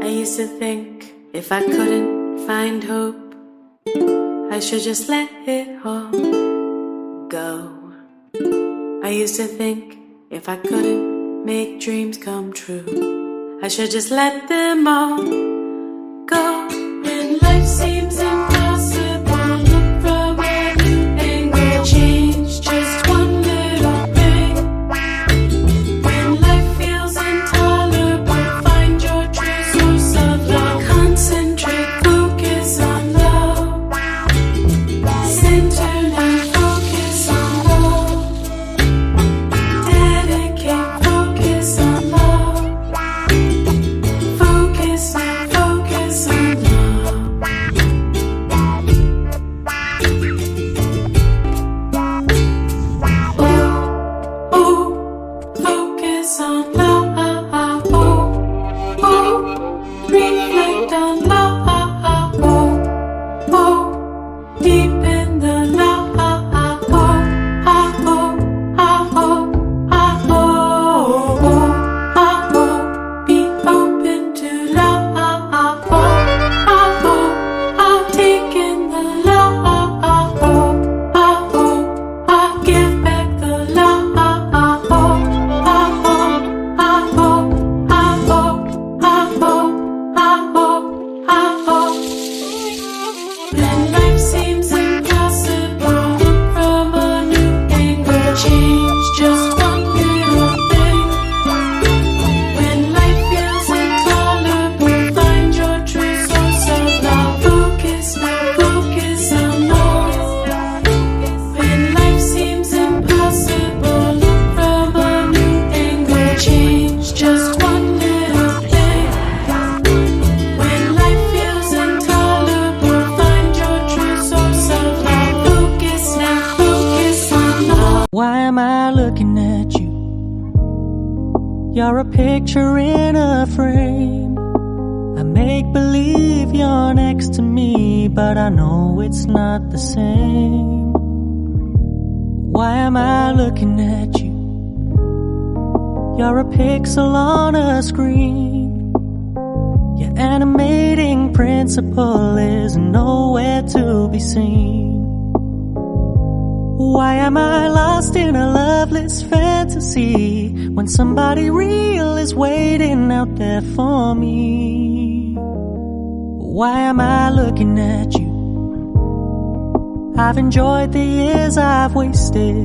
I used to think if I couldn't find hope, I should just let it all go. I used to think if I couldn't make dreams come true, I should just let them all go. When life seems impossible, look from a new angle. Change just one little thing. When life feels intolerable, find your true source of love. Concentrate, focus on love. Center and focus on love. Dedicate, focus on love. Focus and focus on love. Oh, oh, focus on love. Oh, oh, reflect on love. Oh, oh, deep in the love. Oh, oh, oh, oh, oh, oh, oh, be open to love. Oh, oh, oh, take in the love. Oh, oh, oh, give back the love. Oh, oh, oh, oh, when life seems impossible, look from a new angle. Change just one little thing. When life feels intolerable, find your true source of love. Focus now, focus on love. When life seems impossible, look from a new angle. Change just one little thing. When life feels intolerable, find your true source of love. Focus now, focus on love. Why am I looking at you? You're a picture in a frame. I make believe you're next to me, but I know it's not the same. Why am I looking at you? You're a pixel on a screen. Your animating principle is nowhere to be seen. Why am I lost in a loveless fantasy when somebody real is waiting out there for me? Why am I looking at you? I've enjoyed the years I've wasted,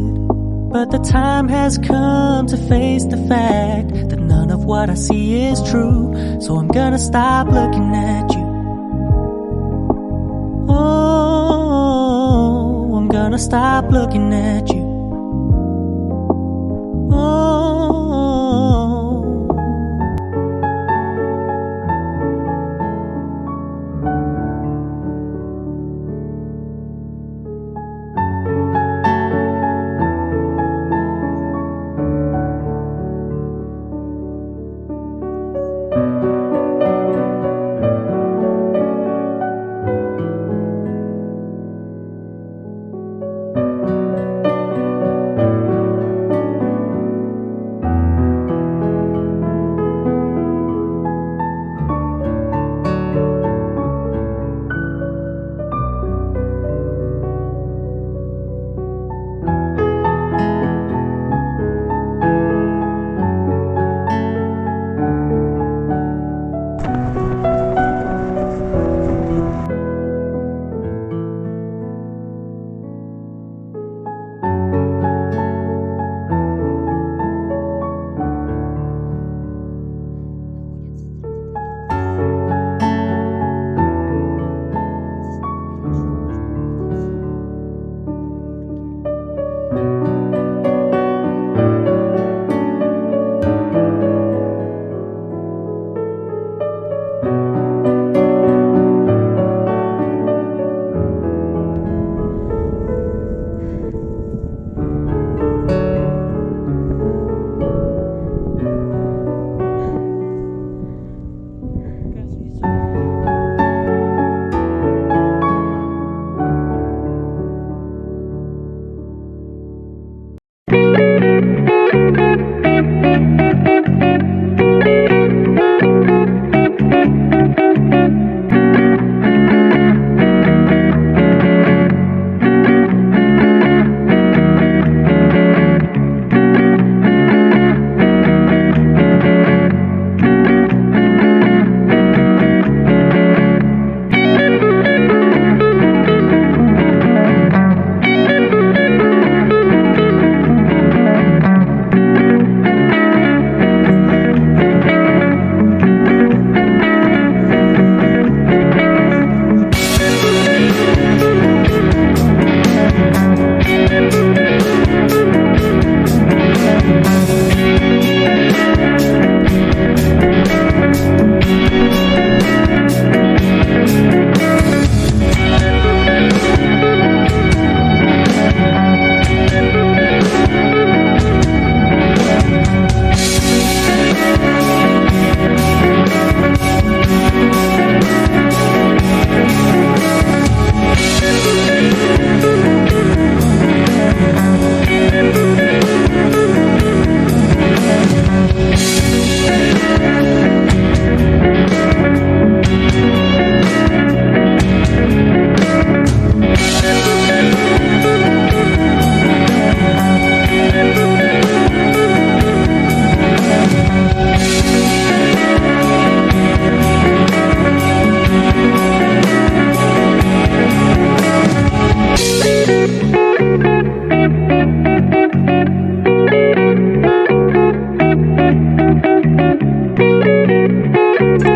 but the time has come to face the fact that none of what I see is true. So I'm gonna stop looking at you. Oh, I'm gonna stop looking at you. Oh.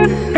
Thank